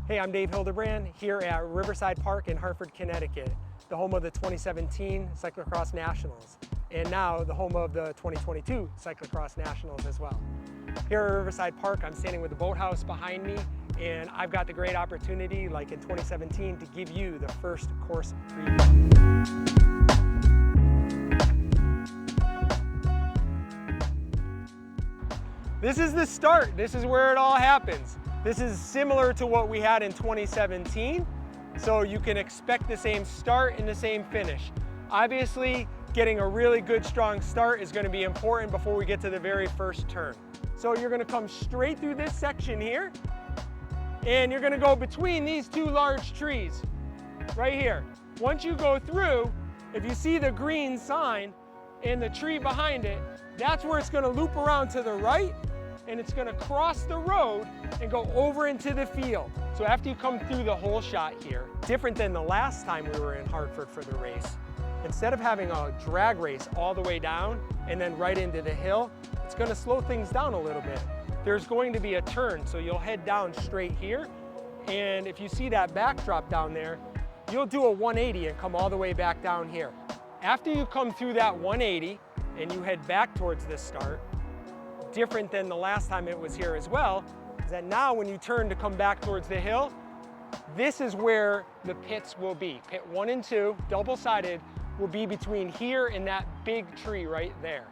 Hey, I'm Dave Hildebrand here at Riverside Park in Hartford, Connecticut, the home of the 2017 Cyclo-cross Nationals, and now the home of the 2022 Cyclo-cross Nationals as well. Here at Riverside Park, I'm standing with the boathouse behind me, and I've got the great opportunity, like in 2017, to give you the first course preview. This is the start. This is where it all happens. This is similar to what we had in 2017, so you can expect the same start and the same finish. Obviously, getting a really good, strong start is going to be important before we get to the very first turn. So you're going to come straight through this section here, and you're going to go between these two large trees right here. Once you go through, if you see the green sign and the tree behind it, that's where it's going to loop around to the right, and it's going to cross the road and go over into the field. So after you come through the whole shot here, different than the last time we were in Hartford for the race, instead of having a drag race all the way down and then right into the hill, it's going to slow things down a little bit. There's going to be a turn, so you'll head down straight here, and if you see that backdrop down there, you'll do a 180 and come all the way back down here. After you come through that 180 and you head back towards the start, different than the last time it was here as well, is that now when you turn to come back towards the hill, this is where the pits will be. Pit 1 and 2, double-sided, will be between here and that big tree right there.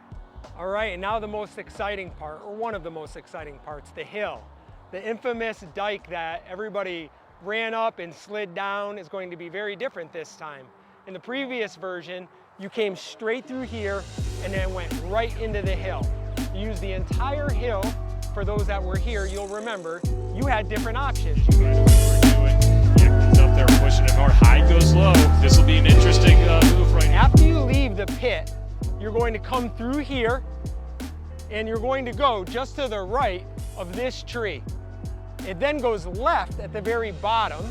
All right, and now the most exciting part, or one of the most exciting parts, the hill. The infamous dike that everybody ran up and slid down is going to be very different this time. In the previous version, you came straight through here and then went right into the hill. You used the entire hill. For those that were here, you'll remember, you had different options. You could he's up there pushing it hard. High goes low. This will be an interesting move right now. After you leave the pit, you're going to come through here and you're going to go just to the right of this tree. It then goes left at the very bottom.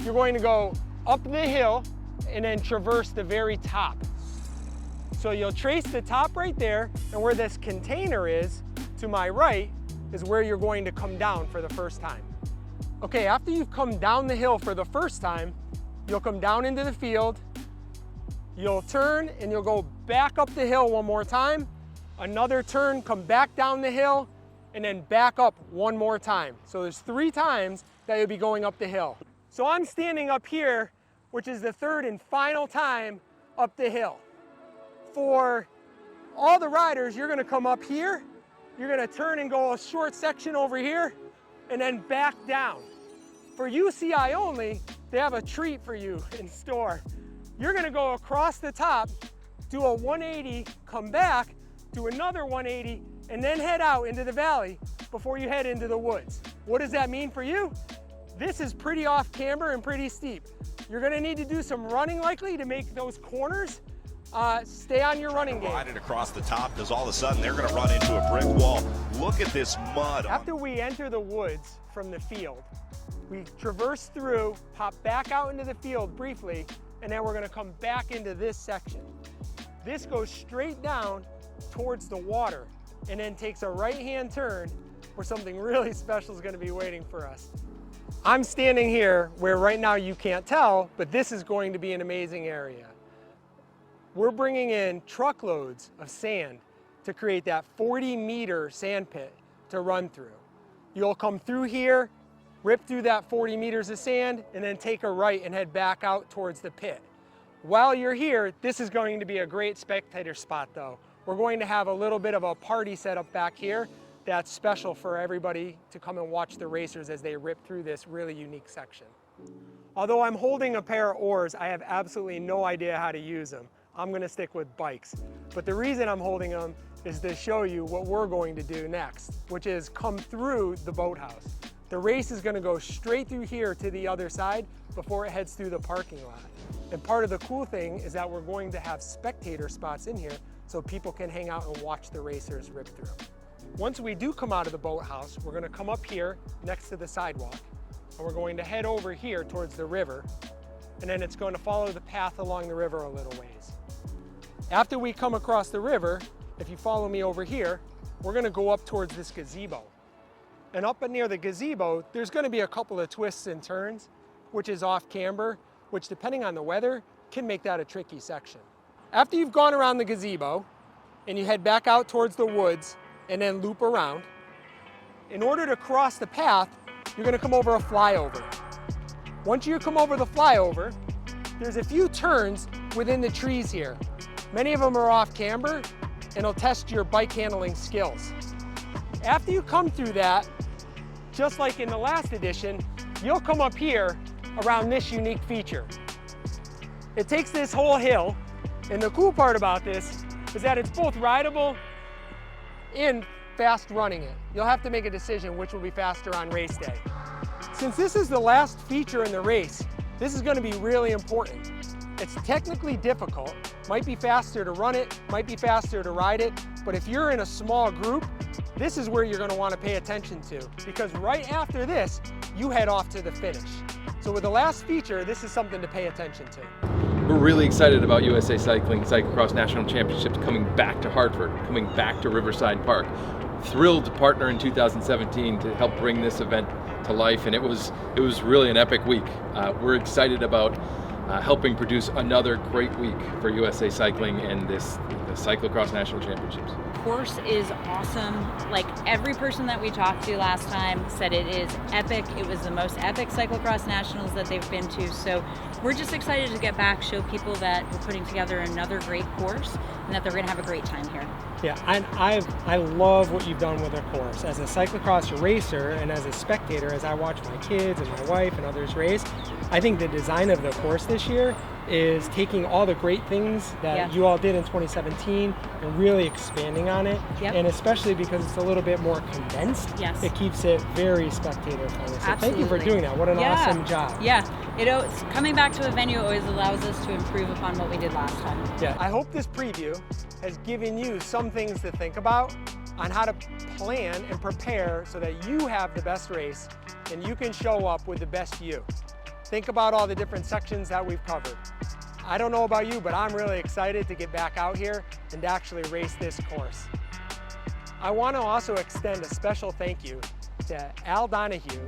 You're going to go up the hill and then traverse the very top. So you'll trace the top right there, and where this container is, to my right, is where you're going to come down for the first time. Okay, after you've come down the hill for the first time, you'll come down into the field, you'll turn and you'll go back up the hill one more time, another turn, come back down the hill, and then back up one more time. So there's 3 times that you'll be going up the hill. So I'm standing up here, which is the third and final time up the hill. For all the riders, you're gonna come up here, you're gonna turn and go a short section over here, and then back down. For UCI only, they have a treat for you in store. You're gonna go across the top, do a 180, come back, do another 180, and then head out into the valley before you head into the woods. What does that mean for you? This is pretty off camber and pretty steep. You're gonna need to do some running likely to make those corners. Stay on your running game. Ride it across the top, because all of a sudden they're gonna run into a brick wall. Look at this mud. After we enter the woods from the field, we traverse through, pop back out into the field briefly, and then we're gonna come back into this section. This goes straight down towards the water and then takes a right-hand turn where something really special is gonna be waiting for us. I'm standing here where right now you can't tell, but this is going to be an amazing area. We're bringing in truckloads of sand to create that 40-meter sand pit to run through. You'll come through here, rip through that 40 meters of sand, and then take a right and head back out towards the pit. While you're here, this is going to be a great spectator spot though. We're going to have a little bit of a party set up back here that's special for everybody to come and watch the racers as they rip through this really unique section. Although I'm holding a pair of oars, I have absolutely no idea how to use them. I'm gonna stick with bikes. But the reason I'm holding them is to show you what we're going to do next, which is come through the boathouse. The race is gonna go straight through here to the other side before it heads through the parking lot. And part of the cool thing is that we're going to have spectator spots in here so people can hang out and watch the racers rip through. Once we do come out of the boathouse, we're gonna come up here next to the sidewalk, and we're going to head over here towards the river, and then it's going to follow the path along the river a little ways. After we come across the river, if you follow me over here, we're gonna go up towards this gazebo. And up near the gazebo, there's going to be a couple of twists and turns, which is off camber, which depending on the weather, can make that a tricky section. After you've gone around the gazebo and you head back out towards the woods and then loop around, in order to cross the path, you're going to come over a flyover. Once you come over the flyover, there's a few turns within the trees here. Many of them are off camber and it'll test your bike handling skills. After you come through that, just like in the last edition, you'll come up here around this unique feature. It takes this whole hill, and the cool part about this is that it's both rideable and fast running it. You'll have to make a decision which will be faster on race day. Since this is the last feature in the race, this is going to be really important. It's technically difficult, might be faster to run it, might be faster to ride it, but if you're in a small group, this is where you're going to want to pay attention to, because right after this, you head off to the finish. So with the last feature, this is something to pay attention to. We're really excited about USA Cycling Cyclo-cross National Championships coming back to Hartford, coming back to Riverside Park. Thrilled to partner in 2017 to help bring this event to life, and it was really an epic week. We're excited about helping produce another great week for USA Cycling and the Cyclo-cross National Championships. Course is awesome. Like every person that we talked to last time said it is epic. It was the most epic cyclocross nationals that they've been to. So we're just excited to get back, show people that we're putting together another great course and that they're going to have a great time here. Yeah, I love what you've done with the course. As a cyclocross racer and as a spectator, as I watch my kids and my wife and others race, I think the design of the course this year is taking all the great things that you all did in 2017 and really expanding on it. And especially because it's a little bit more condensed, it keeps it very spectator friendly. So thank you for doing that. What an awesome job. It's coming back to a venue always allows us to improve upon what we did last time. I hope this preview has given you some things to think about on how to plan and prepare so that you have the best race and you can show up with the best you. Think about all the different sections that we've covered. I don't know about you, but I'm really excited to get back out here and to actually race this course. I want to also extend a special thank you to Al Donahue,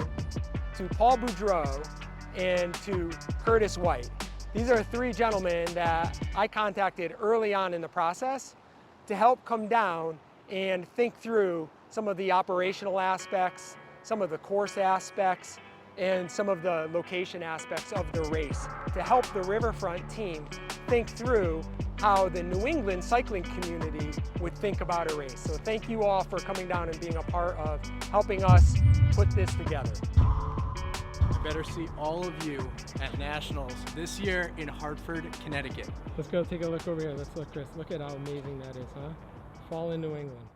to Paul Boudreau, and to Curtis White. These are three gentlemen that I contacted early on in the process to help come down and think through some of the operational aspects, some of the course aspects, and some of the location aspects of the race to help the Riverfront team think through how the New England cycling community would think about a race. So thank you all for coming down and being a part of helping us put this together. I better see all of you at Nationals this year in Hartford, Connecticut. Let's go take a look over here. Let's look, Chris. Look at how amazing that is, huh? Fall in New England.